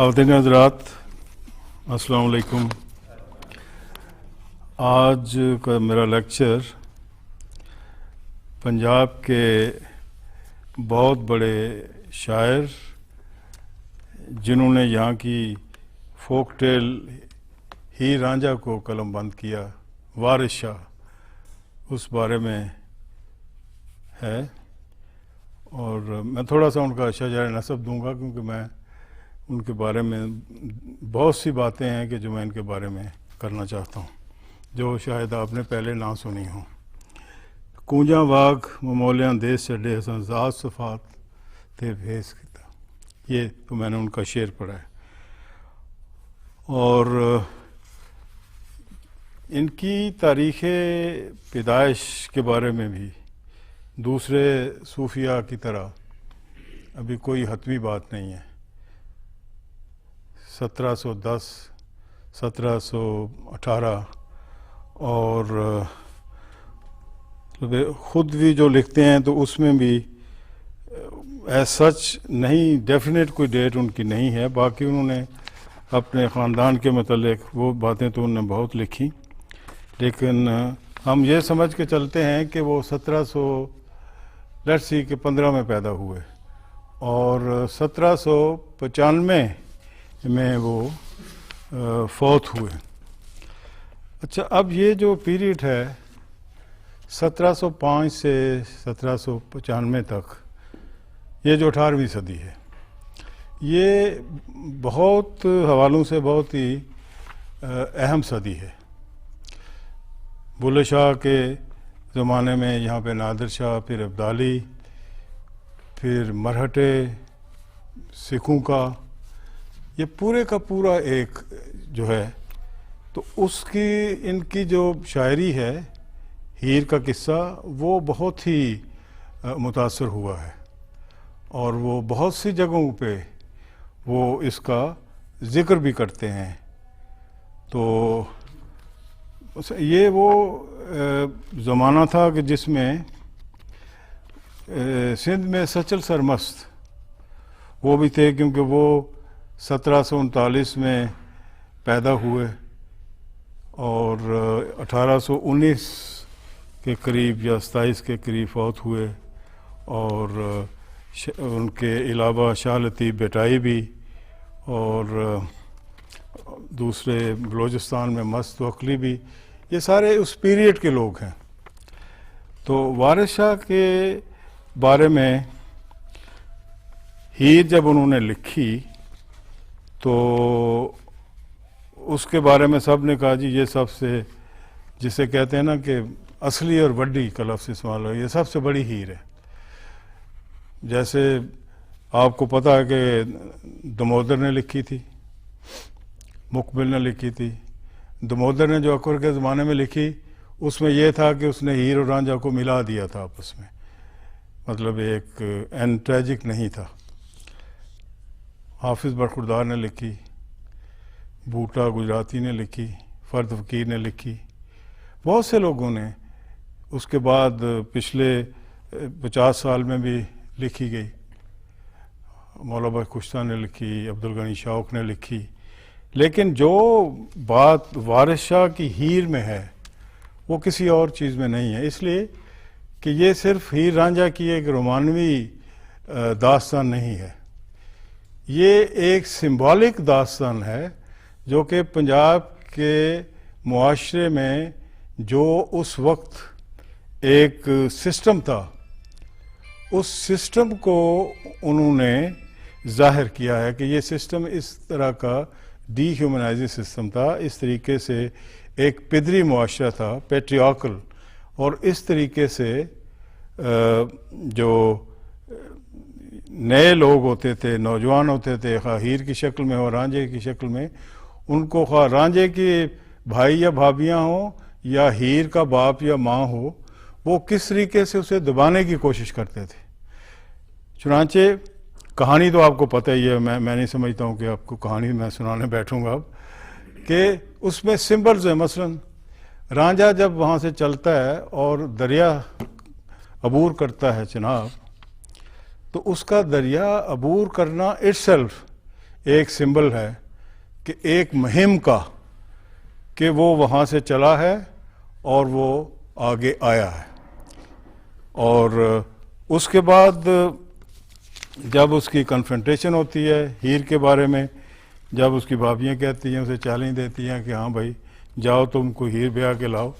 خواتین حضرات السلام علیکم. آج کا میرا لیکچر پنجاب کے بہت بڑے شاعر جنہوں نے یہاں کی فوک ٹیل ہیر رانجھا کو قلم بند کیا، وارث شاہ، اس بارے میں ہے. اور میں تھوڑا سا ان کا شجاع نسب دوں گا کیونکہ میں ان کے بارے میں بہت سی باتیں ہیں کہ جو میں ان کے بارے میں کرنا چاہتا ہوں جو شاید آپ نے پہلے نہ سنی ہوں. کونجاں واگ ممولیاں دیس چڈے حسن ذات صفات تے بھیس کیتا، یہ تو میں نے ان کا شعر پڑھا ہے. اور ان کی تاریخ پیدائش کے بارے میں بھی دوسرے صوفیاء کی طرح ابھی کوئی حتمی بات نہیں ہے. 1710 1718 اور خود بھی جو لکھتے ہیں تو اس میں بھی ایز سچ نہیں، ڈیفینیٹ کوئی ڈیٹ ان کی نہیں ہے. باقی انہوں نے اپنے خاندان کے متعلق وہ باتیں تو انہوں نے بہت لکھی، لیکن ہم یہ سمجھ کے چلتے ہیں کہ وہ 1715 میں پیدا ہوئے اور 1795 میں وہ فوت ہوئے. اچھا، اب یہ جو پیریڈ ہے 1705 سے 1795 تک، یہ جو 18ویں صدی ہے، یہ بہت حوالوں سے بہت ہی اہم صدی ہے. بلے شاہ کے زمانے میں یہاں پہ نادر شاہ، پھر ابدالی، پھر مرہٹے، سکھوں کا، یہ پورے کا پورا ایک جو ہے، تو اس کی ان کی جو شاعری ہے ہیر کا قصہ وہ بہت ہی متاثر ہوا ہے اور وہ بہت سی جگہوں پہ وہ اس کا ذکر بھی کرتے ہیں. تو یہ وہ زمانہ تھا کہ جس میں سندھ میں سچل سرمست وہ بھی تھے، کیونکہ وہ 1739 میں پیدا ہوئے اور 1819 کے قریب یا 27 کے قریب فوت ہوئے. اور ان کے علاوہ شاہ لطیف بٹائی بھی، اور دوسرے بلوچستان میں مست وکلی بھی، یہ سارے اس پیریڈ کے لوگ ہیں. تو وارث شاہ کے بارے میں ہیر جب انہوں نے لکھی تو اس کے بارے میں سب نے کہا جی یہ سب سے، جسے کہتے ہیں نا کہ اصلی اور وڈی کا لفظ استعمال ہو، یہ سب سے بڑی ہیر ہے. جیسے آپ کو پتہ ہے کہ دمودر نے لکھی تھی، مقبل نے لکھی تھی. دمودر نے جو اکبر کے زمانے میں لکھی اس میں یہ تھا کہ اس نے ہیر اور رانجھا کو ملا دیا تھا آپس میں، مطلب ایک اینڈ ٹریجک نہیں تھا. حافظ برخوردار نے لکھی، بوٹا گجراتی نے لکھی، فرد فقیر نے لکھی، بہت سے لوگوں نے اس کے بعد پچھلے 50 سال میں بھی لکھی گئی. مولا بخش کشتہ نے لکھی، عبدالغنی شوق نے لکھی. لیکن جو بات وارث شاہ کی ہیر میں ہے وہ کسی اور چیز میں نہیں ہے، اس لیے کہ یہ صرف ہیر رانجھا کی ایک رومانوی داستان نہیں ہے، یہ ایک سمبولک داستان ہے جو کہ پنجاب کے معاشرے میں جو اس وقت ایک سسٹم تھا، اس سسٹم کو انہوں نے ظاہر کیا ہے کہ یہ سسٹم اس طرح کا ڈی ہیومنائزنگ سسٹم تھا، اس طریقے سے ایک پدری معاشرہ تھا، پیٹریارکل، اور اس طریقے سے جو نئے لوگ ہوتے تھے، نوجوان ہوتے تھے، خواہ ہیر کی شکل میں ہو، رانجھے کی شکل میں، ان کو خواہ رانجھے کے بھائی یا بھابیاں ہوں یا ہیر کا باپ یا ماں ہو، وہ کس طریقے سے اسے دبانے کی کوشش کرتے تھے. چنانچہ کہانی تو آپ کو پتہ ہی ہے، میں نہیں سمجھتا ہوں کہ آپ کو کہانی میں سنانے بیٹھوں گا اب، کہ اس میں سمبلز ہیں. مثلا رانجھا جب وہاں سے چلتا ہے اور دریا عبور کرتا ہے چناب، تو اس کا دریا عبور کرنا اٹ سیلف ایک سمبل ہے کہ ایک مہم کا کہ وہ وہاں سے چلا ہے اور وہ آگے آیا ہے. اور اس کے بعد جب اس کی کنفرنٹیشن ہوتی ہے ہیر کے بارے میں، جب اس کی بھابیاں کہتی ہیں، اسے چیلنج دیتی ہیں کہ ہاں بھائی جاؤ تم کو ہیر بیاہ کے لاؤ،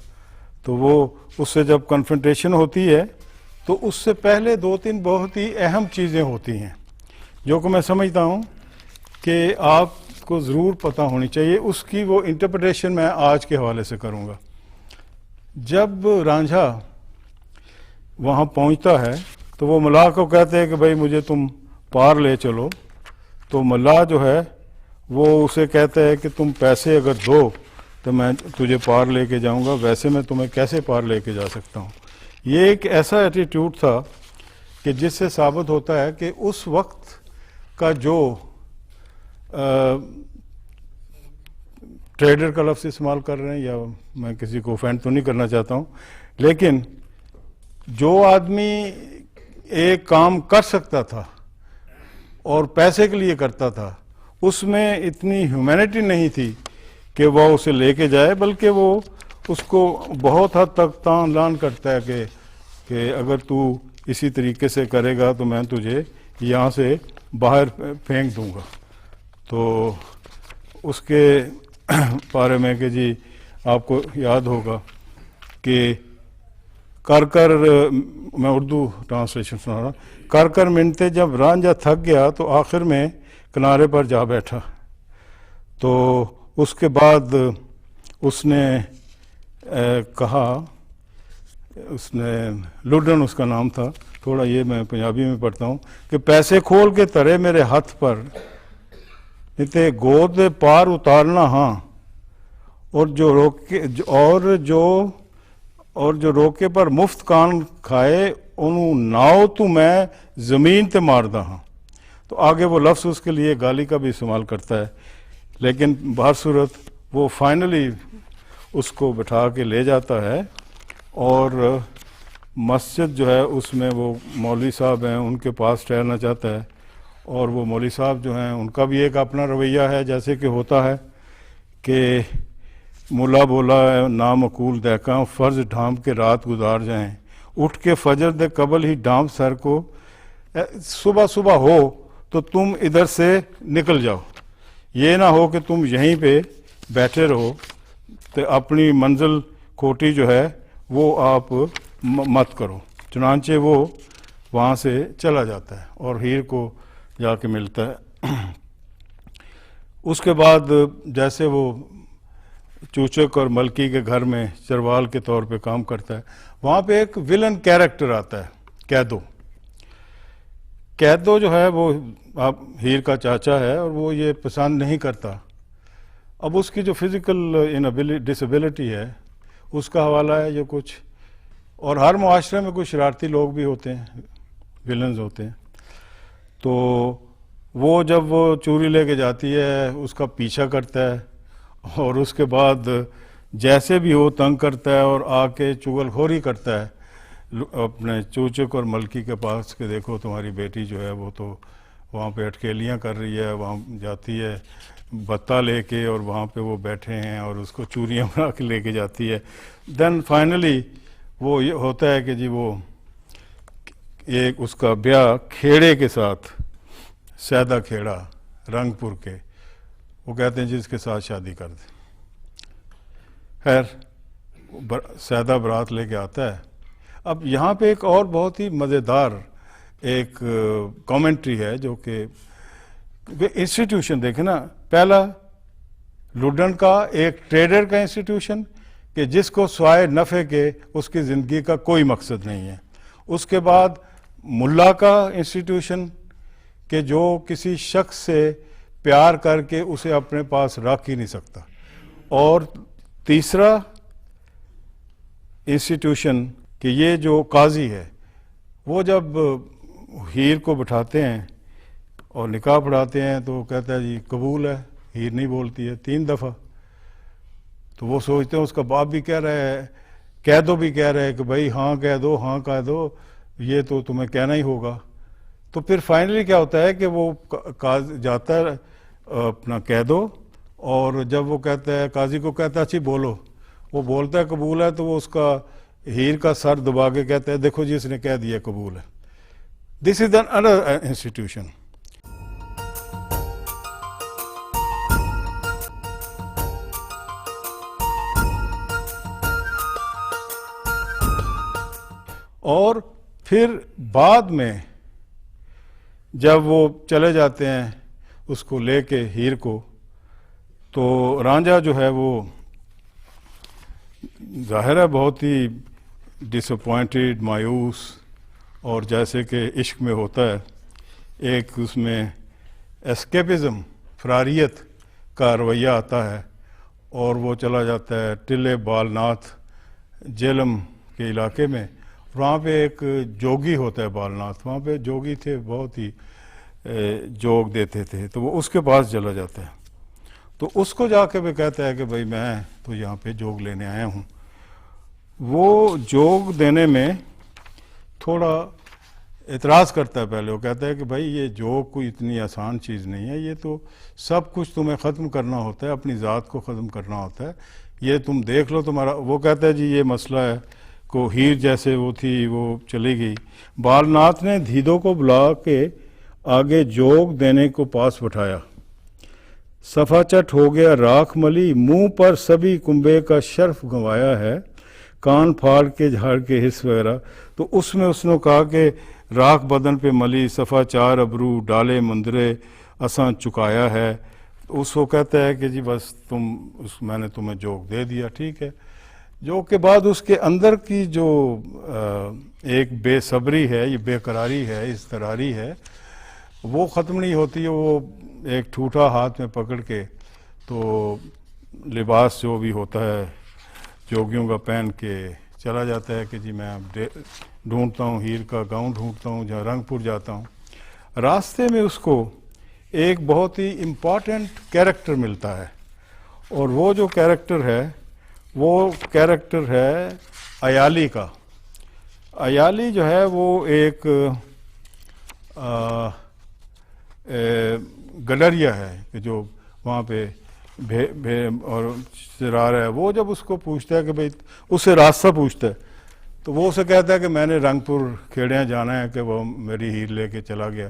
تو وہ اس سے جب کنفرنٹیشن ہوتی ہے تو اس سے پہلے 2-3 بہت ہی اہم چیزیں ہوتی ہیں جو کہ میں سمجھتا ہوں کہ آپ کو ضرور پتہ ہونی چاہیے. اس کی وہ انٹرپریٹیشن میں آج کے حوالے سے کروں گا. جب رانجھا وہاں پہنچتا ہے تو وہ ملاح کو کہتے ہیں کہ بھائی مجھے تم پار لے چلو. تو ملاح جو ہے وہ اسے کہتا ہے کہ تم پیسے اگر دو تو میں تجھے پار لے کے جاؤں گا، ویسے میں تمہیں کیسے پار لے کے جا سکتا ہوں. یہ ایک ایسا ایٹیٹیوڈ تھا کہ جس سے ثابت ہوتا ہے کہ اس وقت کا جو ٹریڈر کا لفظ استعمال کر رہے ہیں، یا میں کسی کو اوفینڈ تو نہیں کرنا چاہتا ہوں، لیکن جو آدمی ایک کام کر سکتا تھا اور پیسے کے لیے کرتا تھا، اس میں اتنی ہیومینٹی نہیں تھی کہ وہ اسے لے کے جائے، بلکہ وہ اس کو بہت حد تک تان لان کرتا ہے کہ اگر تو اسی طریقے سے کرے گا تو میں تجھے یہاں سے باہر پھینک دوں گا. تو اس کے بارے میں کہ جی آپ کو یاد ہوگا کہ کر میں اردو ٹرانسلیشن سنا رہا، کر منٹے جب رانجھا تھک گیا تو آخر میں کنارے پر جا بیٹھا. تو اس کے بعد اس نے کہا، اس نے لڈن اس کا نام تھا، تھوڑا یہ میں پنجابی میں پڑھتا ہوں کہ پیسے کھول کے ترے میرے ہاتھ پر تے گود پار اتارنا ہاں، اور جو روکے پر مفت کان کھائے انہوں ناؤ تو میں زمین تے ماردا ہاں. تو آگے وہ لفظ اس کے لیے گالی کا بھی استعمال کرتا ہے، لیکن بہر صورت وہ فائنلی اس کو بٹھا کے لے جاتا ہے. اور مسجد جو ہے اس میں وہ مولوی صاحب ہیں ان کے پاس ٹھہرنا چاہتا ہے، اور وہ مولوی صاحب جو ہیں ان کا بھی ایک اپنا رویہ ہے، جیسے کہ ہوتا ہے کہ ملا بولا نامقول دیکھاں فرض ڈھانپ کے رات گزار جائیں، اٹھ کے فجر دے قبل ہی ڈھانپ سر کو، صبح ہو تو تم ادھر سے نکل جاؤ، یہ نہ ہو کہ تم یہیں پہ بیٹھے رہو، تو اپنی منزل کھوٹی جو ہے وہ آپ مت کرو. چنانچہ وہ وہاں سے چلا جاتا ہے اور ہیر کو جا کے ملتا ہے. اس کے بعد جیسے وہ چوچک اور ملکی کے گھر میں چروال کے طور پہ کام کرتا ہے، وہاں پہ ایک ولن کیریکٹر آتا ہے، قیدو جو ہے وہ ہیر کا چاچا ہے اور وہ یہ پسند نہیں کرتا. اب اس کی جو فزیکل ڈسیبلٹی ہے اس کا حوالہ ہے یہ کچھ، اور ہر معاشرے میں کچھ شرارتی لوگ بھی ہوتے ہیں، ولنز ہوتے ہیں. تو وہ جب وہ چوری لے کے جاتی ہے اس کا پیچھا کرتا ہے، اور اس کے بعد جیسے بھی ہو تنگ کرتا ہے اور آ کے چغل خوری کرتا ہے اپنے چوچک اور ملکی کے پاس کہ دیکھو تمہاری بیٹی جو ہے وہ تو وہاں پہ اٹکیلیاں کر رہی ہے، وہاں جاتی ہے بتا لے کے اور وہاں پہ وہ بیٹھے ہیں اور اس کو چوریاں بنا کے لے کے جاتی ہے. دین فائنلی وہ یہ ہوتا ہے کہ جی وہ ایک اس کا بیاہ کھیڑے کے ساتھ، سیدہ کھیڑا رنگ پور کے، وہ کہتے ہیں جس کے ساتھ شادی کر دیں. خیر سیدہ برات لے کے آتا ہے. اب یہاں پہ ایک اور بہت ہی مزیدار ایک کامنٹری ہے جو کہ انسٹیٹیوشن دیکھیں نا، پہلا لڈن کا ایک ٹریڈر کا انسٹیٹیوشن کہ جس کو سوائے نفع کے اس کی زندگی کا کوئی مقصد نہیں ہے. اس کے بعد ملا کا انسٹیٹیوشن کہ جو کسی شخص سے پیار کر کے اسے اپنے پاس رکھ ہی نہیں سکتا. اور تیسرا انسٹیٹیوشن کہ یہ جو قاضی ہے وہ جب ہیر کو بٹھاتے ہیں اور نکاح پڑھاتے ہیں تو وہ کہتا ہے جی قبول ہے، ہیر نہیں بولتی ہے 3 دفعہ. تو وہ سوچتے ہیں، اس کا باپ بھی کہہ رہا ہے، قیدو بھی کہہ رہے ہیں کہ بھائی ہاں کہہ دو، ہاں کہہ دو، یہ تو تمہیں کہنا ہی ہوگا. تو پھر فائنلی کیا ہوتا ہے کہ وہ جاتا ہے اپنا کہہ دو. اور جب وہ کہتا ہے قاضی کو کہتا ہے اچھی بولو, وہ بولتا ہے قبول ہے, تو وہ اس کا ہیر کا سر دبا کے کہتا ہے دیکھو جی اس نے کہہ دیا قبول ہے. دس از این ادر انسٹیٹیوشن. اور پھر بعد میں جب وہ چلے جاتے ہیں اس کو لے کے ہیر کو, تو رانجھا جو ہے وہ ظاہر ہے بہت ہی ڈس اپوائنٹڈ, مایوس, اور جیسے کہ عشق میں ہوتا ہے ایک اس میں اسکیپزم, فراریت کا رویہ آتا ہے, اور وہ چلا جاتا ہے ٹلے بالناتھ جیلم کے علاقے میں. وہاں پہ ایک جوگی ہوتا ہے بالناتھ, وہاں پہ جوگی تھے بہت ہی جوگ دیتے تھے, تو وہ اس کے پاس چلا جاتا ہے. تو اس کو جا کے وہ کہتا ہے کہ بھائی میں تو یہاں پہ جوگ لینے آیا ہوں. وہ جوگ دینے میں تھوڑا اعتراض کرتا ہے. پہلے وہ کہتا ہے کہ بھائی یہ جوگ کوئی اتنی آسان چیز نہیں ہے, یہ تو سب کچھ تمہیں ختم کرنا ہوتا ہے, اپنی ذات کو ختم کرنا ہوتا ہے, یہ تم دیکھ لو تمہارا. وہ کہتا ہے جی یہ مسئلہ ہے, کو ہیر جیسے وہ تھی وہ چلی گئی. بالناتھ نے دھیدو کو بلا کے آگے جوگ دینے کو پاس بٹھایا. صفا چٹ ہو گیا راکھ ملی, منہ پر سبھی کنبے کا شرف گنوایا ہے, کان پھاڑ کے جھاڑ کے حص وغیرہ. تو اس میں اس نے کہا کہ راکھ بدن پہ ملی, صفا چار ابرو ڈالے مندرے اساں چکایا ہے. اس کو کہتا ہے کہ جی بس میں نے تمہیں جوگ دے دیا, ٹھیک ہے. جو کہ بعد اس کے اندر کی جو ایک بے صبری ہے, یہ بے قراری ہے, اضطراری ہے, وہ ختم نہیں ہوتی ہے. وہ ایک ٹھوٹا ہاتھ میں پکڑ کے تو لباس جو بھی ہوتا ہے جوگیوں کا پہن کے چلا جاتا ہے کہ جی میں ڈھونڈتا ہوں ہیر کا گاؤں, ڈھونڈتا ہوں جہاں رنگ پور جاتا ہوں. راستے میں اس کو ایک بہت ہی امپورٹنٹ کیریکٹر ملتا ہے, اور وہ جو کیریکٹر ہے وہ کیریکٹر ہے ایالی کا. ایالی جو ہے وہ ایک گڈریا ہے کہ جو وہاں پہ اور چرا رہا ہے. وہ جب اس کو پوچھتا ہے کہ بھئی اس سے راستہ پوچھتا ہے, تو وہ اسے کہتا ہے کہ میں نے رنگ پور کھیڑیاں جانا ہے, کہ وہ میری ہیر لے کے چلا گیا.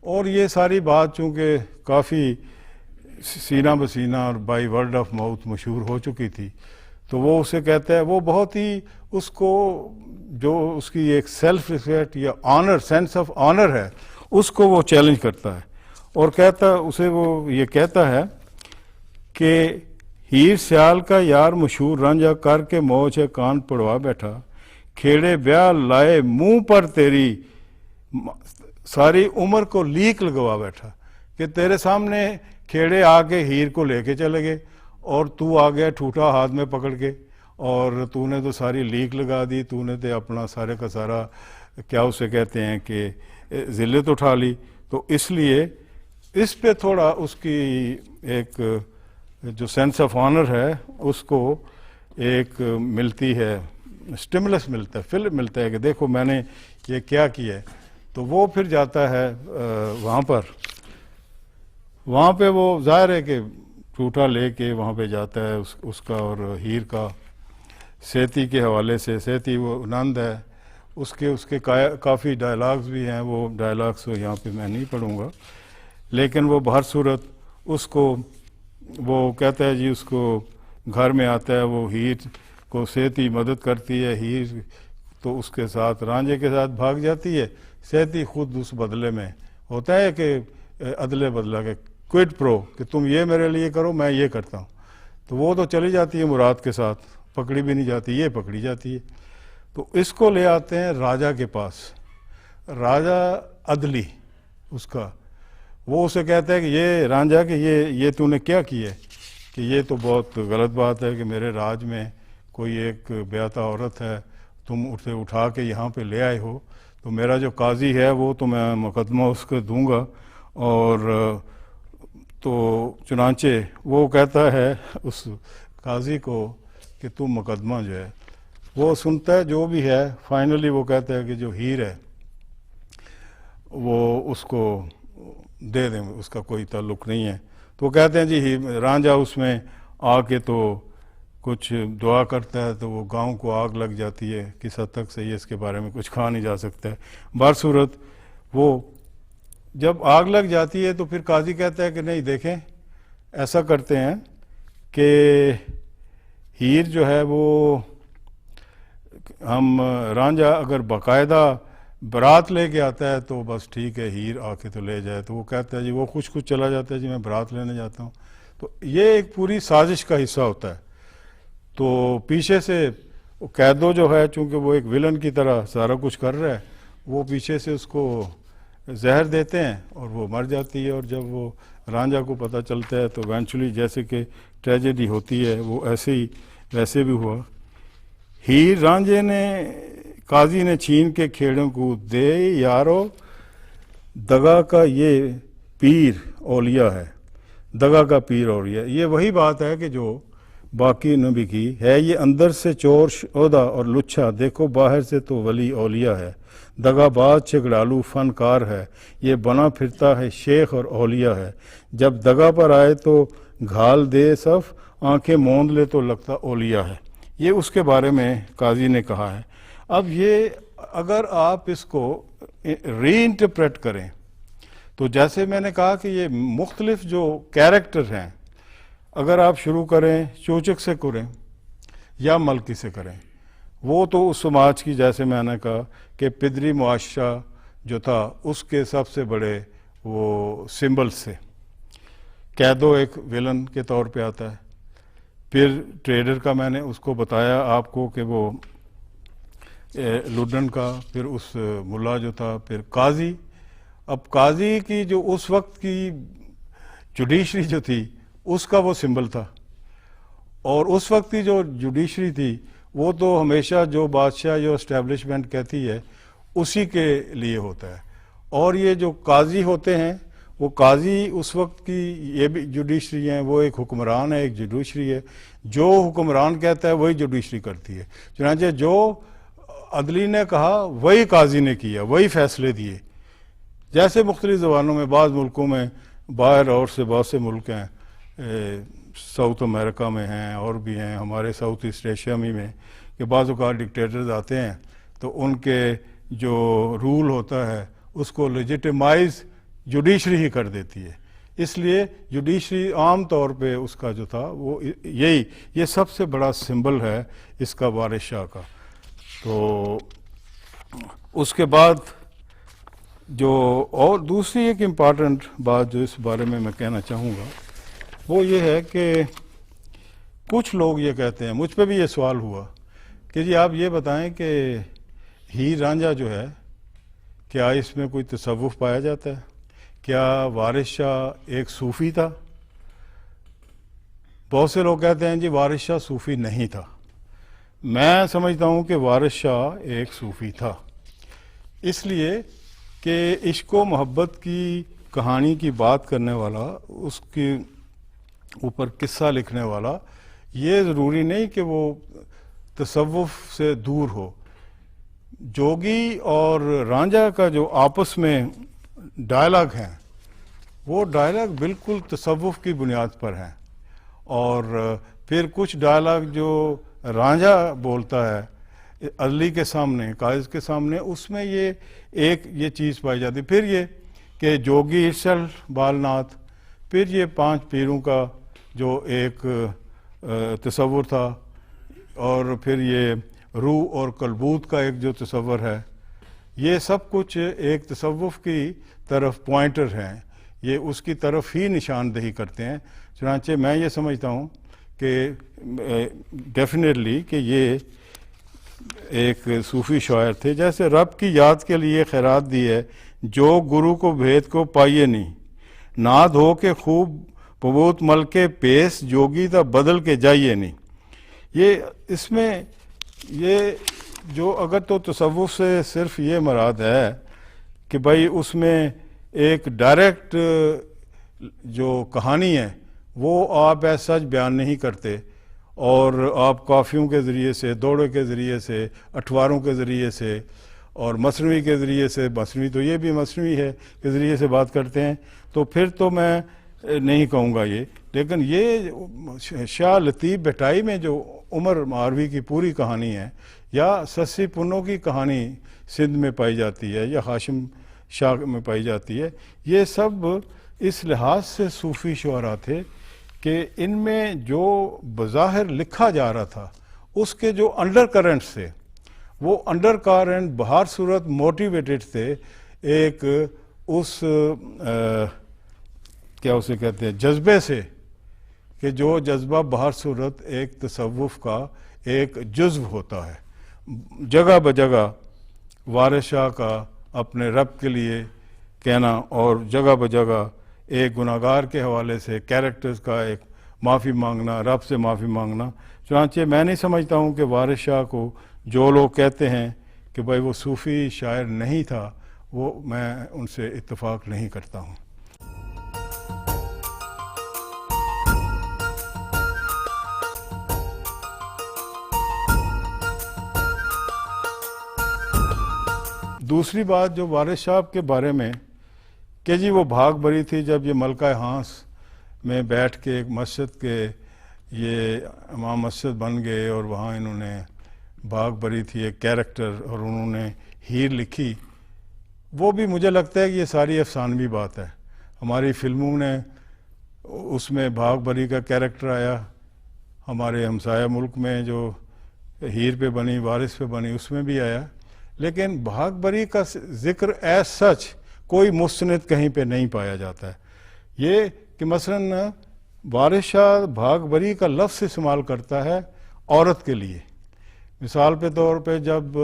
اور یہ ساری بات چونکہ کافی سینہ بسینہ اور بائی ورڈ آف ماؤتھ مشہور ہو چکی تھی, تو وہ اسے کہتا ہے, وہ بہت ہی اس کو جو اس کی ایک سیلف ریسپیکٹ یا آنر, سینس آف آنر ہے, اس کو وہ چیلنج کرتا ہے. اور کہتا اسے وہ یہ کہتا ہے کہ ہیر سیال کا یار مشہور رانجھا کر کے موچ ہے کان پڑوا بیٹھا, کھیڑے بیاہ لائے منہ پر تیری ساری عمر کو لیک لگوا بیٹھا. کہ تیرے سامنے کھیڑے آ کے ہیر کو لے کے چلے گئے, اور تو آ گیا ٹھوٹا ہاتھ میں پکڑ کے, اور تو نے تو ساری لیک لگا دی, تو نے تو اپنا سارے کا سارا کیا اسے کہتے ہیں کہ ذلت اٹھا لی. تو اس لیے اس پہ تھوڑا اس کی ایک جو سینس آف آنر ہے اس کو ایک ملتی ہے, سٹیمولس ملتا ہے, فل ملتا ہے کہ دیکھو میں نے یہ کیا کیا ہے. تو وہ پھر جاتا ہے وہاں پہ وہ ظاہر ہے کہ ٹوٹا لے کے وہاں پہ جاتا ہے اس کا, اور ہیر کا سیتی کے حوالے سے, سیتی وہ نند ہے, اس کے کافی ڈائلاگز بھی ہیں. وہ ڈائلاگز یہاں پہ میں نہیں پڑھوں گا, لیکن وہ بہر صورت اس کو وہ کہتا ہے جی اس کو گھر میں آتا ہے, وہ ہیر کو سیتی مدد کرتی ہے, ہیر تو اس کے ساتھ رانجھے کے ساتھ بھاگ جاتی ہے. سیتی خود اس بدلے میں ہوتا ہے کہ عدلے بدلہ کے کوئڈ پرو, کہ تم یہ میرے لیے کرو میں یہ کرتا ہوں. تو وہ تو چلی جاتی ہے مراد کے ساتھ, پکڑی بھی نہیں جاتی, یہ پکڑی جاتی ہے. تو اس کو لے آتے ہیں راجا کے پاس, راجا عدلی اس کا. وہ اسے کہتا ہے کہ یہ رانجھا کہ یہ تو نے کیا کیا ہے, کہ یہ تو بہت غلط بات ہے کہ میرے راج میں کوئی ایک بیاتہ عورت ہے, تم اسے اٹھا کے یہاں پہ لے آئے ہو. تو میرا جو قاضی ہے وہ تو میں مقدمہ اس کو دوں گا. اور تو چنانچہ وہ کہتا ہے اس قاضی کو کہ تم مقدمہ جو ہے وہ سنتا ہے, جو بھی ہے. فائنلی وہ کہتا ہے کہ جو ہیر ہے وہ اس کو دے دیں, اس کا کوئی تعلق نہیں ہے. تو وہ کہتے ہیں جی رانجھا اس میں آ کے تو کچھ دعا کرتا ہے تو وہ گاؤں کو آگ لگ جاتی ہے، کس حد تک صحیح ہے اس کے بارے میں کچھ کہا نہیں جا سکتا ہے۔ بہرصورت وہ جب آگ لگ جاتی ہے تو پھر قاضی کہتا ہے کہ نہیں دیکھیں ایسا کرتے ہیں کہ ہیر جو ہے وہ ہم رانجھا اگر باقاعدہ برات لے کے آتا ہے تو بس ٹھیک ہے، ہیر آ کے تو لے جائے۔ تو وہ کہتا ہے جی وہ کچھ چلا جاتا ہے جی میں برات لینے جاتا ہوں۔ تو یہ ایک پوری سازش کا حصہ ہوتا ہے۔ تو پیچھے سے قیدو جو ہے چونکہ وہ ایک ویلن کی طرح سارا کچھ کر رہا ہے، وہ پیچھے سے اس کو زہر دیتے ہیں اور وہ مر جاتی ہے، اور جب وہ رانجھا کو پتہ چلتا ہے تو ایونچولی جیسے کہ ٹریجڈی ہوتی ہے وہ ویسے بھی ہوا۔ ہیر رانجھے نے قاضی نے چھین کے کھیڑوں کو دے یارو، دگا کا یہ پیر اولیاء ہے، دگا کا پیر اولیاء۔ یہ وہی بات ہے کہ جو باقی نبی کی ہے، یہ اندر سے چور عہدہ اور لچھا، دیکھو باہر سے تو ولی اولیاء ہے، دگا باز چگڑالو فنکار ہے، یہ بنا پھرتا ہے شیخ اور اولیاء ہے، جب دگا پر آئے تو گھال دے صف، آنکھیں موند لے تو لگتا اولیاء ہے۔ یہ اس کے بارے میں قاضی نے کہا ہے۔ اب یہ اگر آپ اس کو ری انٹرپریٹ کریں تو جیسے میں نے کہا کہ یہ مختلف جو کیریکٹر ہیں، اگر آپ شروع کریں چوچک سے کریں یا ملکی سے کریں، وہ تو اس سماج کی جیسے میں نے کہا کہ پدری معاشرہ جو تھا اس کے سب سے بڑے وہ سمبل سے قیدو ایک ویلن کے طور پہ آتا ہے، پھر ٹریڈر کا میں نے اس کو بتایا آپ کو کہ وہ لڈن کا، پھر اس ملا جو تھا، پھر قاضی۔ اب قاضی کی جو اس وقت کی جوڈیشری جو تھی اس کا وہ سمبل تھا، اور اس وقت کی جو جوڈیشری تھی وہ تو ہمیشہ جو بادشاہ جو اسٹیبلشمنٹ کہتی ہے اسی کے لیے ہوتا ہے، اور یہ جو قاضی ہوتے ہیں وہ قاضی اس وقت کی یہ بھی جوڈیشری ہیں، وہ ایک حکمران ہے، ایک جوڈیشری ہے، جو حکمران کہتا ہے وہی جوڈیشری کرتی ہے، چنانچہ جو عدلی نے کہا وہی قاضی نے کیا، وہی فیصلے دیے۔ جیسے مختلف زبانوں میں بعض ملکوں میں باہر اور سے بہت سے ملک ہیں، ساؤتھ امریکہ میں ہیں اور بھی ہیں، ہمارے ساؤتھ ایسٹ ایشیا میں کہ بعض اوقات ڈکٹیٹرز آتے ہیں تو ان کے جو رول ہوتا ہے اس کو لیجیٹیمائز جوڈیشری ہی کر دیتی ہے، اس لیے جوڈیشری عام طور پہ اس کا جو تھا وہ یہ سب سے بڑا سمبل ہے اس کا وارث شاہ کا۔ تو اس کے بعد جو اور دوسری ایک امپارٹنٹ بات جو اس بارے میں کہنا چاہوں گا وہ یہ ہے کہ کچھ لوگ یہ کہتے ہیں، مجھ پہ بھی یہ سوال ہوا کہ جی آپ یہ بتائیں کہ ہیر رانجھا جو ہے کیا اس میں کوئی تصوف پایا جاتا ہے؟ کیا وارث شاہ ایک صوفی تھا؟ بہت سے لوگ کہتے ہیں جی وارث شاہ صوفی نہیں تھا۔ میں سمجھتا ہوں کہ وارث شاہ ایک صوفی تھا، اس لیے کہ عشق و محبت کی کہانی کی بات کرنے والا، اس کے اوپر قصہ لکھنے والا، یہ ضروری نہیں کہ وہ تصوف سے دور ہو۔ جوگی اور رانجھا کا جو آپس میں ڈائلاگ ہیں وہ ڈائلاگ بالکل تصوف کی بنیاد پر ہیں، اور پھر کچھ ڈائلاگ جو رانجھا بولتا ہے عدلی کے سامنے، قائد کے سامنے، اس میں یہ چیز پائی جاتی۔ پھر یہ کہ جوگی ارسل بالناتھ، پھر یہ 5 پیروں کا جو ایک تصور تھا، اور پھر یہ روح اور کلبوت کا ایک جو تصور ہے، یہ سب کچھ ایک تصوف کی طرف پوائنٹر ہیں، یہ اس کی طرف ہی نشاندہی کرتے ہیں۔ چنانچہ میں یہ سمجھتا ہوں کہ ڈیفینیٹلی کہ یہ ایک صوفی شاعر تھے۔ جیسے رب کی یاد کے لیے خیرات دی ہے، جو گرو کو بھید کو پائیے نہیں، ناد ہو کے خوب پبوت مل کے پیس، جوگی تا بدل کے جائیے نہیں۔ یہ اس میں یہ جو اگر تو تصوف سے صرف یہ مراد ہے کہ بھائی اس میں ایک ڈائریکٹ جو کہانی ہے وہ آپ ایسا سچ بیان نہیں کرتے، اور آپ قافیوں کے ذریعے سے، دوڑے کے ذریعے سے، اٹھواروں کے ذریعے سے اور مصنوعی کے ذریعے سے، مصنوعی تو یہ بھی مصنوعی ہے کے ذریعے سے بات کرتے ہیں، تو پھر تو میں نہیں کہوں گا یہ، لیکن یہ شاہ لطیف بھٹائی میں جو عمر ماروی کی پوری کہانی ہے، یا سسی پنو کی کہانی سندھ میں پائی جاتی ہے، یا ہاشم شاہ میں پائی جاتی ہے، یہ سب اس لحاظ سے صوفی شعراء تھے کہ ان میں جو بظاہر لکھا جا رہا تھا اس کے جو انڈر کرنٹس تھے، وہ انڈر کرنٹ بہر صورت موٹیویٹڈ تھے ایک اس کیا اسے کہتے ہیں جذبے سے، کہ جو جذبہ بہر صورت ایک تصوف کا ایک جزو ہوتا ہے۔ جگہ بجگہ وارث شاہ کا اپنے رب کے لیے کہنا، اور جگہ بجگہ ایک گناہگار کے حوالے سے کیریکٹرز کا ایک معافی مانگنا، رب سے معافی مانگنا۔ چنانچہ میں نہیں سمجھتا ہوں کہ وارث شاہ کو جو لوگ کہتے ہیں کہ بھائی وہ صوفی شاعر نہیں تھا، وہ میں ان سے اتفاق نہیں کرتا ہوں۔ دوسری بات جو وارث شاہ کے بارے میں کہ جی وہ بھاگ بھری تھی، جب یہ ملکہ ہانس میں بیٹھ کے ایک مسجد کے یہ امام مسجد بن گئے، اور وہاں انہوں نے بھاگ بھری تھی ایک کیریکٹر، اور انہوں نے ہیر لکھی، وہ بھی مجھے لگتا ہے کہ یہ ساری افسانوی بات ہے۔ ہماری فلموں نے اس میں بھاگ بھری کا کیریکٹر آیا، ہمارے ہمسایہ ملک میں جو ہیر پہ بنی، وارث پہ بنی، اس میں بھی آیا، لیکن بھاگ بھری کا ذکر ایز سچ کوئی مستند کہیں پہ نہیں پایا جاتا ہے۔ یہ کہ مثلا وارث شاہ بھاگ بھری کا لفظ استعمال کرتا ہے عورت کے لیے، مثال کے طور پہ جب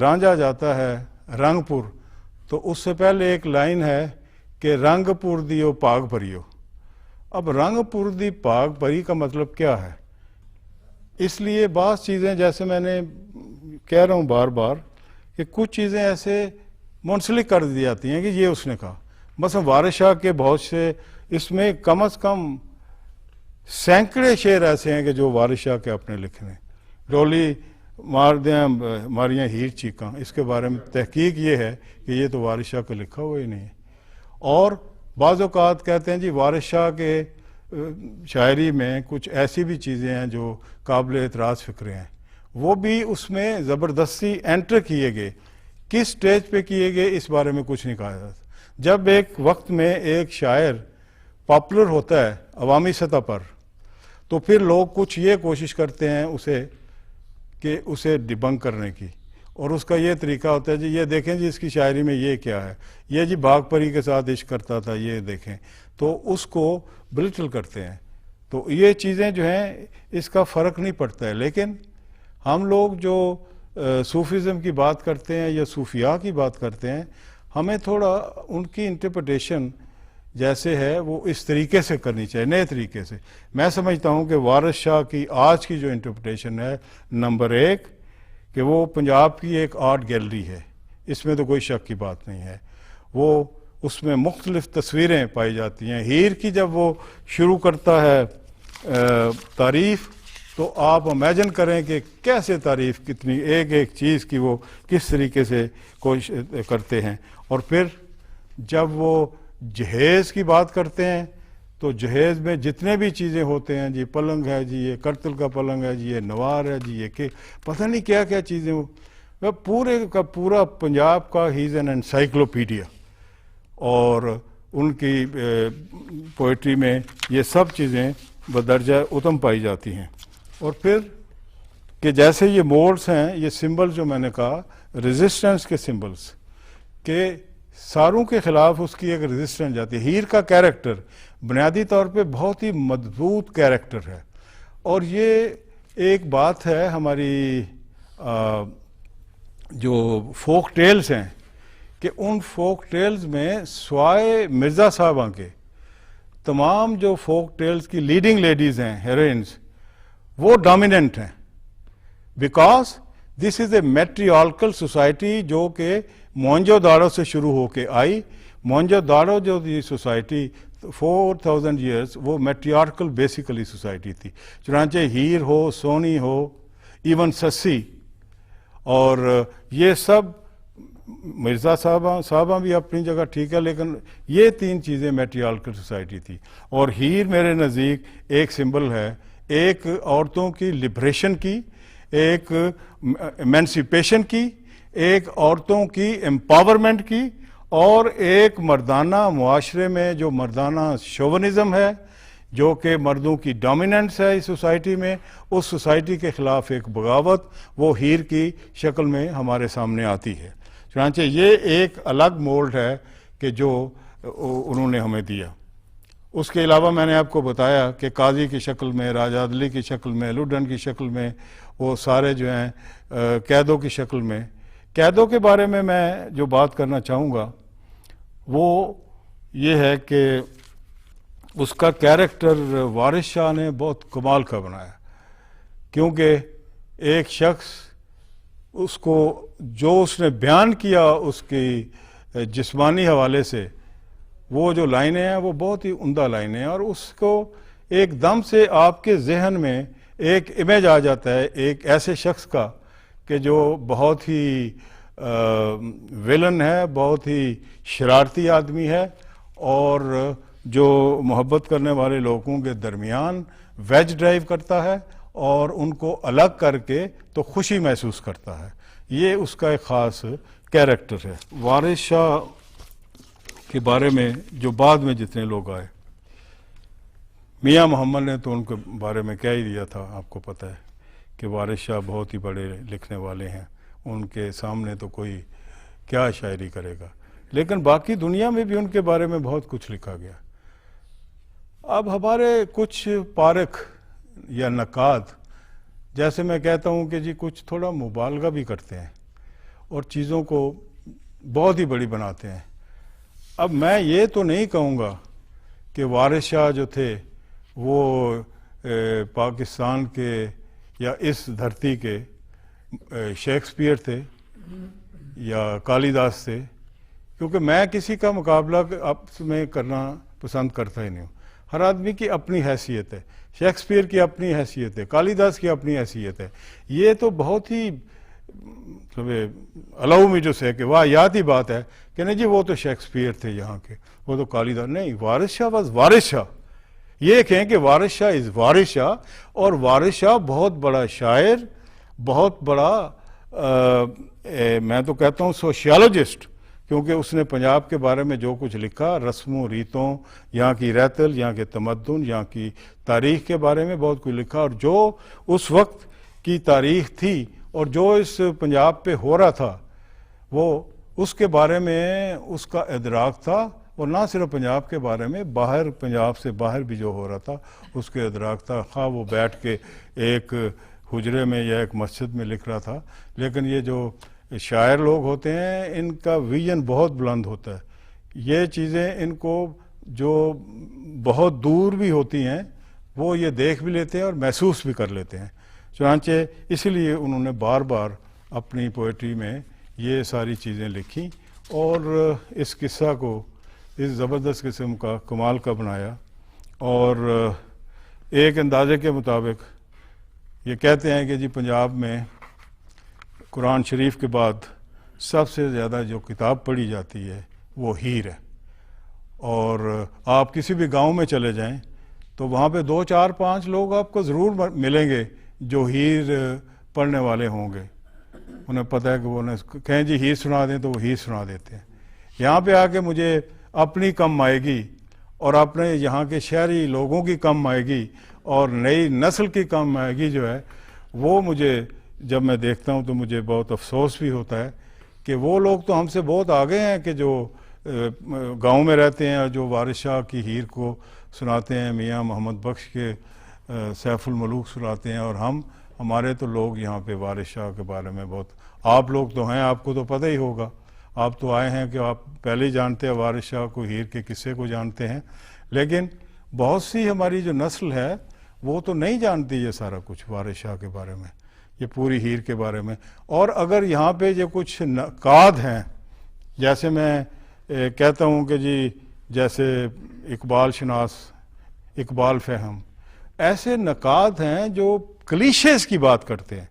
رانجھا جاتا ہے رنگ پور، تو اس سے پہلے ایک لائن ہے کہ رنگ پور دیو پاگ بھریو۔ اب رنگ پور دی پاگ بھری کا مطلب کیا ہے؟ اس لیے بعض چیزیں جیسے میں نے کہہ رہا ہوں بار بار کہ کچھ چیزیں ایسے منسلک کر دی جاتی ہیں کہ یہ اس نے کہا۔ مثلا وارث شاہ کے بہت سے اس میں کم از کم سینکڑے شعر ایسے ہیں کہ جو وارث شاہ کے اپنے لکھے ہیں۔ ڈولی مار دیں ماریاں ہیر چیکاں، اس کے بارے میں تحقیق یہ ہے کہ یہ تو وارث شاہ کا لکھا ہوا ہی نہیں ہے۔ اور بعض اوقات کہتے ہیں جی وارث شاہ کے شاعری میں کچھ ایسی بھی چیزیں ہیں جو قابل اعتراض فکرے ہیں، وہ بھی اس میں زبردستی انٹر کیے گئے۔ کس سٹیج پہ کیے گئے اس بارے میں کچھ نہیں کہا جاتا۔ جب ایک وقت میں ایک شاعر پاپولر ہوتا ہے عوامی سطح پر، تو پھر لوگ کچھ یہ کوشش کرتے ہیں اسے ڈیبنک کرنے کی، اور اس کا یہ طریقہ ہوتا ہے جی یہ دیکھیں جی اس کی شاعری میں یہ کیا ہے، یہ جی بھاگ پری کے ساتھ عشق کرتا تھا، یہ دیکھیں، تو اس کو بلٹل کرتے ہیں۔ تو یہ چیزیں جو ہیں اس کا فرق نہیں پڑتا ہے، لیکن ہم لوگ جو صوفیزم کی بات کرتے ہیں یا صوفیاء کی بات کرتے ہیں، ہمیں تھوڑا ان کی انٹرپریٹیشن جیسے ہے وہ اس طریقے سے کرنی چاہیے، نئے طریقے سے۔ میں سمجھتا ہوں کہ وارث شاہ کی آج کی جو انٹرپریٹیشن ہے، نمبر ایک کہ وہ پنجاب کی ایک آرٹ گیلری ہے، اس میں تو کوئی شک کی بات نہیں ہے، وہ اس میں مختلف تصویریں پائی جاتی ہیں۔ ہیر کی جب وہ شروع کرتا ہے تعریف، تو آپ امیجن کریں کہ کیسے تعریف کتنی ایک ایک چیز کی وہ کس طریقے سے کوشش کرتے ہیں۔ اور پھر جب وہ جہیز کی بات کرتے ہیں تو جہیز میں جتنے بھی چیزیں ہوتے ہیں، جی پلنگ ہے، جی یہ کرتل کا پلنگ ہے، جی یہ نوار ہے، جی یہ کہ پتہ نہیں کیا کیا چیزیں، وہ پورے کا پورا پنجاب کا ہی از این انسائکلوپیڈیا، اور ان کی پوئٹری میں یہ سب چیزیں بدرجہ اتم پائی جاتی ہیں۔ اور پھر کہ جیسے یہ موڈز ہیں، یہ سمبل جو میں نے کہا ریزسٹنس کے سمبلز، کہ ساروں کے خلاف اس کی ایک ریزسٹنس جاتی ہے۔ ہیر کا کیریکٹر بنیادی طور پہ بہت ہی مضبوط کیریکٹر ہے، اور یہ ایک بات ہے ہماری جو فوک ٹیلز ہیں کہ ان فوک ٹیلز میں سوائے مرزا صاحبہ کے تمام جو فوک ٹیلز کی لیڈنگ لیڈیز ہیں، ہیروئنز، وہ ڈومیننٹ ہیں، because this is a matriarchal society جو کہ موہنجو داڑو سے شروع ہو کے آئی۔ موہنجو داڑو جو دی سوسائٹی 4000 ایئرز، وہ میٹریارکل بیسیکلی سوسائٹی تھی۔ چنانچہ ہیر ہو، سونی ہو، ایون سسی، اور یہ سب مرزا صاحبہ بھی اپنی جگہ ٹھیک ہے، لیکن یہ 3 چیزیں میٹریارکل سوسائٹی تھی. اور ہیر میرے نزدیک ایک سمبل ہے، ایک عورتوں کی لبریشن کی، ایک ایمنسپیشن کی، ایک عورتوں کی امپاورمنٹ کی، اور ایک مردانہ معاشرے میں جو مردانہ شوونزم ہے، جو کہ مردوں کی ڈومیننس ہے اس سوسائٹی میں، اس سوسائٹی کے خلاف ایک بغاوت وہ ہیر کی شکل میں ہمارے سامنے آتی ہے. چنانچہ یہ ایک الگ مولڈ ہے کہ جو انہوں نے ہمیں دیا. اس کے علاوہ میں نے آپ کو بتایا کہ قاضی کی شکل میں، راجہ عدلی کی شکل میں، لوڈن کی شکل میں، وہ سارے جو ہیں قیدوں کی شکل میں. قیدوں کے بارے میں جو بات کرنا چاہوں گا وہ یہ ہے کہ اس کا کیریکٹر وارث شاہ نے بہت کمال کا بنایا، کیونکہ ایک شخص اس کو جو اس نے بیان کیا اس کی جسمانی حوالے سے، وہ جو لائنیں ہیں وہ بہت ہی عمدہ لائنیں ہیں، اور اس کو ایک دم سے آپ کے ذہن میں ایک امیج آ جاتا ہے ایک ایسے شخص کا کہ جو بہت ہی ویلن ہے، بہت ہی شرارتی آدمی ہے، اور جو محبت کرنے والے لوگوں کے درمیان ویج ڈرائیو کرتا ہے اور ان کو الگ کر کے تو خوشی محسوس کرتا ہے. یہ اس کا ایک خاص کیریکٹر ہے. وارث شاہ کے بارے میں جو بعد میں جتنے لوگ آئے، میاں محمد نے تو ان کے بارے میں کہہ ہی دیا تھا، آپ کو پتہ ہے کہ وارث شاہ بہت ہی بڑے لکھنے والے ہیں، ان کے سامنے تو کوئی کیا شاعری کرے گا. لیکن باقی دنیا میں بھی ان کے بارے میں بہت کچھ لکھا گیا. اب ہمارے کچھ پارک یا نقاد، جیسے میں کہتا ہوں کہ جی کچھ تھوڑا مبالغہ بھی کرتے ہیں اور چیزوں کو بہت ہی بڑی بناتے ہیں. اب میں یہ تو نہیں کہوں گا کہ وارث شاہ جو تھے وہ پاکستان کے یا اس دھرتی کے شیکسپیئر تھے یا کالیداس تھے، کیونکہ میں کسی کا مقابلہ آپس میں کرنا پسند کرتا ہی نہیں ہوں. ہر آدمی کی اپنی حیثیت ہے، شیکسپیئر کی اپنی حیثیت ہے، کالیداس کی اپنی حیثیت ہے. یہ تو بہت ہی الاؤ می ٹو سے کہ واہ یاد ہی بات ہے کہ نہیں جی وہ تو شیکسپیئر تھے یہاں کے، وہ تو کالیداس نہیں. وارث شاہ واز وارث شاہ. یہ کہیں کہ وارث شاہ از وارث شاہ، اور وارث شاہ بہت بڑا شاعر، بہت بڑا میں تو کہتا ہوں سوشیالوجسٹ، کیونکہ اس نے پنجاب کے بارے میں جو کچھ لکھا، رسم و ریتوں، یہاں کی رہتل، یہاں کے تمدن، یہاں کی تاریخ کے بارے میں بہت کچھ لکھا، اور جو اس وقت کی تاریخ تھی اور جو اس پنجاب پہ ہو رہا تھا وہ اس کے بارے میں اس کا ادراک تھا. اور نہ صرف پنجاب کے بارے میں، باہر پنجاب سے باہر بھی جو ہو رہا تھا اس کے ادراک تھا، خواہ وہ بیٹھ کے ایک حجرے میں یا ایک مسجد میں لکھ رہا تھا. لیکن یہ جو شاعر لوگ ہوتے ہیں ان کا ویژن بہت بلند ہوتا ہے. یہ چیزیں ان کو جو بہت دور بھی ہوتی ہیں وہ یہ دیکھ بھی لیتے ہیں اور محسوس بھی کر لیتے ہیں. چنانچہ اسی لیے انہوں نے بار بار اپنی پوئٹری میں یہ ساری چیزیں لکھی اور اس قصہ کو اس زبردست قسم کا کمال کا بنایا. اور ایک اندازے کے مطابق یہ کہتے ہیں کہ جی پنجاب میں قرآن شریف کے بعد سب سے زیادہ جو کتاب پڑھی جاتی ہے وہ ہیر ہے. اور آپ کسی بھی گاؤں میں چلے جائیں تو وہاں پہ 2 4 5 لوگ آپ کو ضرور ملیں گے جو ہیر پڑھنے والے ہوں گے. انہیں پتہ ہے کہ وہ کہیں جی ہیر سنا دیں تو وہ ہیر سنا دیتے ہیں. یہاں پہ آ کے مجھے اپنی کم آئے گی اور اپنے یہاں کے شہری لوگوں کی کم آئے گی اور نئی نسل کی کم آئے گی جو ہے وہ مجھے جب میں دیکھتا ہوں تو مجھے بہت افسوس بھی ہوتا ہے کہ وہ لوگ تو ہم سے بہت آگے ہیں کہ جو گاؤں میں رہتے ہیں اور جو وارث شاہ کی ہیر کو سناتے ہیں، میاں محمد بخش کے سیف الملوک سناتے ہیں، اور ہمارے تو لوگ یہاں پہ وارث شاہ کے بارے میں بہت، آپ لوگ تو ہیں، آپ کو تو پتہ ہی ہوگا، آپ تو آئے ہیں کہ آپ پہلے ہی جانتے ہیں وارث شاہ کو، ہیر کے قصے کو جانتے ہیں. لیکن بہت سی ہماری جو نسل ہے وہ تو نہیں جانتی یہ سارا کچھ وارث شاہ کے بارے میں، یہ پوری ہیر کے بارے میں. اور اگر یہاں پہ جو کچھ نقاد ہیں، جیسے میں کہتا ہوں کہ جی جیسے اقبال شناس، اقبال فہم، ایسے نقاد ہیں جو کلیشیز کی بات کرتے ہیں.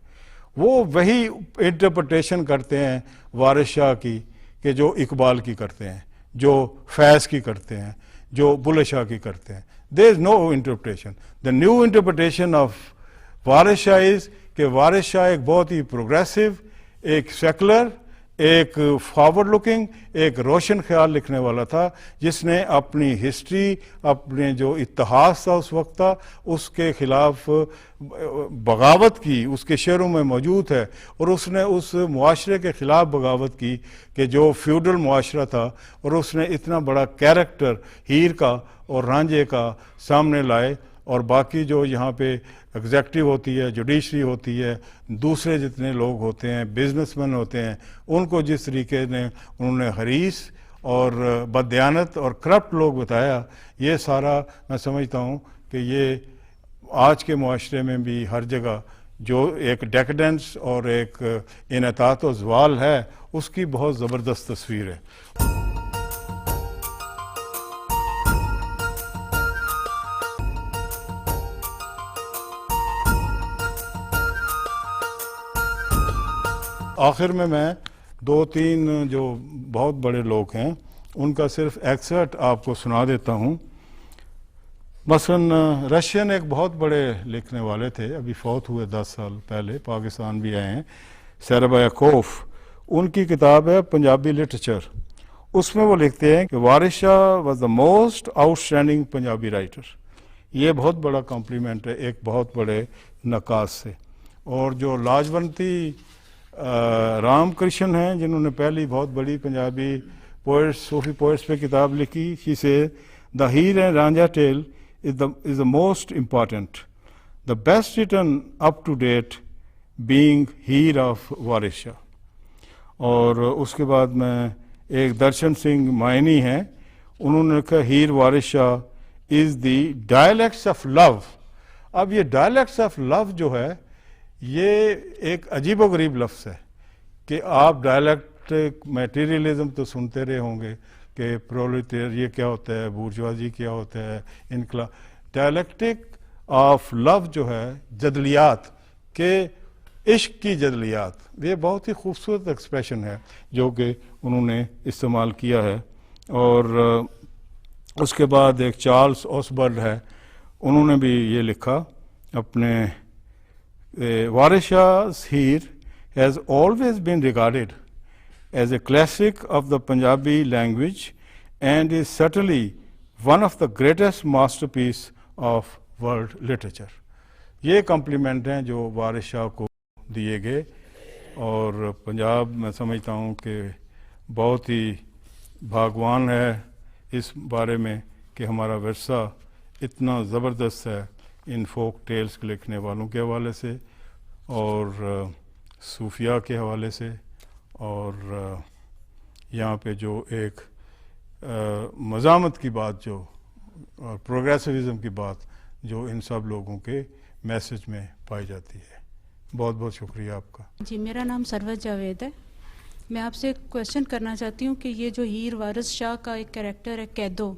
وہ وہی انٹرپریٹیشن کرتے ہیں وارث شاہ کی کہ جو اقبال کی کرتے ہیں, جو فیض کی کرتے ہیں, جو بلے شاہ کی کرتے ہیں. There is no interpretation. The new interpretation of وارث شاہ از کہ وارث شاہ ایک بہت ہی پروگریسو, ایک سیکولر, ایک فارورڈ لکنگ, ایک روشن خیال لکھنے والا تھا, جس نے اپنی ہسٹری, اپنے جو اتحاد تھا اس وقت تھا, اس کے خلاف بغاوت کی. اس کے شعروں میں موجود ہے, اور اس نے اس معاشرے کے خلاف بغاوت کی کہ جو فیوڈل معاشرہ تھا, اور اس نے اتنا بڑا کیریکٹر ہیر کا اور رانجھے کا سامنے لائے. اور باقی جو یہاں پہ ایگزیکٹو ہوتی ہے, جوڈیشری ہوتی ہے, دوسرے جتنے لوگ ہوتے ہیں, بزنس مین ہوتے ہیں, ان کو جس طریقے نے انہوں نے حریص اور بددیانت اور کرپٹ لوگ بتایا, یہ سارا میں سمجھتا ہوں کہ یہ آج کے معاشرے میں بھی ہر جگہ جو ایک ڈیکیڈنس اور ایک انحطاط و زوال ہے, اس کی بہت زبردست تصویر ہے. آخر میں دو تین جو بہت بڑے لوگ ہیں ان کا صرف ایکسرٹ آپ کو سنا دیتا ہوں. مثلا رشین ایک بہت بڑے لکھنے والے تھے, ابھی فوت ہوئے 10 سال پہلے, پاکستان بھی آئے ہیں, سیربا یعقوب. ان کی کتاب ہے پنجابی لٹریچر. اس میں وہ لکھتے ہیں کہ Waris Shah was the most outstanding Punjabi writer. یہ بہت بڑا کمپلیمنٹ ہے ایک بہت بڑے نقاش سے. اور جو لاجونتی رام کرشن ہیں, جنہوں نے پہلی بہت بڑی پنجابی پوئٹس, صوفی پوئٹس پہ کتاب لکھی, she says the Heer and Ranjha tale is the most important, the best written up to date being Heer of Waris Shah. اور اس کے بعد میں ایک درشن سنگھ مائنی ہیں, انہوں نے کہا ہیر وارث شاہ از دی ڈائلیکٹس آف لو. اب یہ ڈائلیکٹس آف لو جو ہے یہ ایک عجیب و غریب لفظ ہے کہ آپ ڈائلیکٹ میٹیریلزم تو سنتے رہے ہوں گے کہ پرولٹیر یہ کیا ہوتا ہے, بورژوازی کیا ہوتا ہے, انقلاب. ڈائلیکٹک آف لو جو ہے, جدلیات کے عشق کی جدلیات, یہ بہت ہی خوبصورت ایکسپریشن ہے جو کہ انہوں نے استعمال کیا ہے. اور اس کے بعد ایک چارلس اوسبرڈ ہے, انہوں نے بھی یہ لکھا اپنے وارث شاہ's ہیر has always been regarded as a classic of the Punjabi language and is certainly one of the greatest masterpiece of world literature. یہ کمپلیمنٹ ہیں جو وارث شاہ کو دیے گئے. اور پنجاب میں سمجھتا ہوں کہ بہت ہی بھاگوان ہے اس بارے میں کہ ہمارا ورثہ اتنا زبردست ہے ان فوک ٹیلز لکھنے والوں کے حوالے سے اور صوفیاء کے حوالے سے, اور یہاں پہ جو ایک مزاحمت کی بات جو اور پروگریسوزم کی بات جو ان سب لوگوں کے میسج میں پائی جاتی ہے. بہت بہت شکریہ آپ کا. جی, میرا نام سروت جاوید ہے. میں آپ سے ایک کویشچن کرنا چاہتی ہوں کہ یہ جو ہیر وارث شاہ کا ایک کریکٹر ہے قیدو,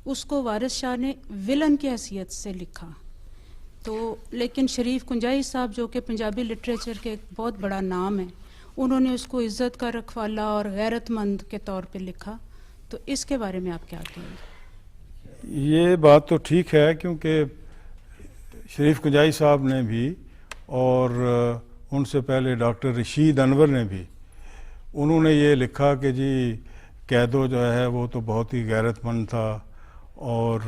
اس کو وارث شاہ نے ولن کی حیثیت سے لکھا, تو لیکن شریف کنجائی صاحب جو کہ پنجابی لٹریچر کے ایک بہت بڑا نام ہے, انہوں نے اس کو عزت کا رکھوالا اور غیرت مند کے طور پہ لکھا. تو اس کے بارے میں آپ کیا کہیں گے؟ یہ بات تو ٹھیک ہے کیونکہ شریف کنجائی صاحب نے بھی اور ان سے پہلے ڈاکٹر رشید انور نے بھی, انہوں نے یہ لکھا کہ جی قیدو جو ہے وہ تو بہت ہی غیرت مند تھا اور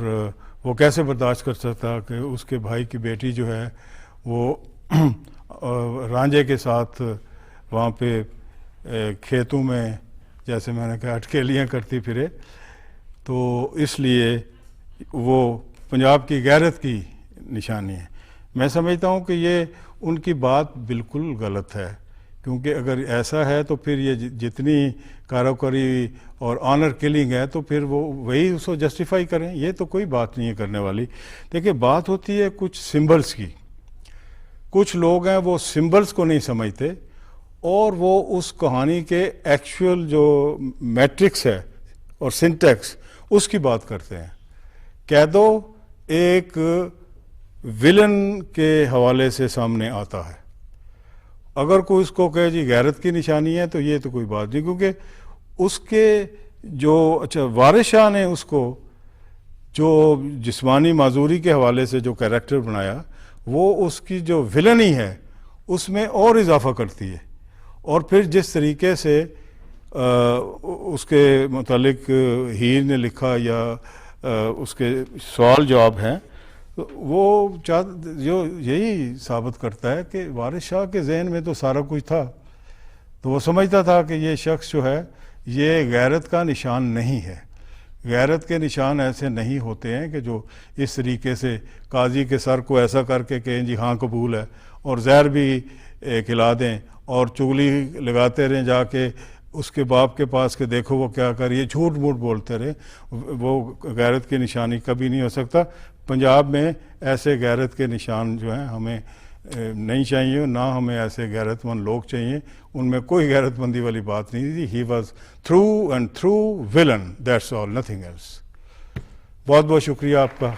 وہ کیسے برداشت کر سکتا کہ اس کے بھائی کی بیٹی جو ہے وہ رانجھے کے ساتھ وہاں پہ کھیتوں میں جیسے میں نے کہا اٹکیلیاں کرتی پھرے. تو اس لیے وہ پنجاب کی غیرت کی نشانی ہے. میں سمجھتا ہوں کہ یہ ان کی بات بالکل غلط ہے, کیونکہ اگر ایسا ہے تو پھر یہ جتنی کاروکاری اور آنر کلنگ ہے تو پھر وہ وہی اس کو جسٹیفائی کریں, یہ تو کوئی بات نہیں ہے کرنے والی. دیکھیں بات ہوتی ہے کچھ سمبلز کی. کچھ لوگ ہیں وہ سمبلز کو نہیں سمجھتے اور وہ اس کہانی کے ایکچوئل جو میٹرکس ہے اور سنٹیکس اس کی بات کرتے ہیں. قیدو ایک ولن کے حوالے سے سامنے آتا ہے. اگر کوئی اس کو کہے جی غیرت کی نشانی ہے تو یہ تو کوئی بات نہیں، کیونکہ اس کے جو اچھا وارث شاہ نے اس کو جو جسمانی معذوری کے حوالے سے جو کیریکٹر بنایا وہ اس کی جو ویلنی ہے اس میں اور اضافہ کرتی ہے، اور پھر جس طریقے سے اس کے متعلق ہیر نے لکھا یا اس کے سوال جواب ہیں وہ جو یہی ثابت کرتا ہے کہ وارث شاہ کے ذہن میں تو سارا کچھ تھا، تو وہ سمجھتا تھا کہ یہ شخص جو ہے یہ غیرت کا نشان نہیں ہے، غیرت کے نشان ایسے نہیں ہوتے ہیں کہ جو اس طریقے سے قاضی کے سر کو ایسا کر کے کہیں جی ہاں قبول ہے اور زہر بھی کھلا دیں اور چغلی لگاتے رہیں جا کے اس کے باپ کے پاس کہ دیکھو وہ کیا کر رہی ہے، جھوٹ موٹ بولتے رہے، وہ غیرت کی نشانی کبھی نہیں ہو سکتا۔ پنجاب میں ایسے غیرت کے نشان جو ہیں ہمیں نہیں چاہیے، نہ ہمیں ایسے غیرت مند لوگ چاہیے، ان میں کوئی غیرت مندی والی بات نہیں تھی۔ He was through and through villain, that's all, nothing else. بہت بہت شکریہ آپ کا۔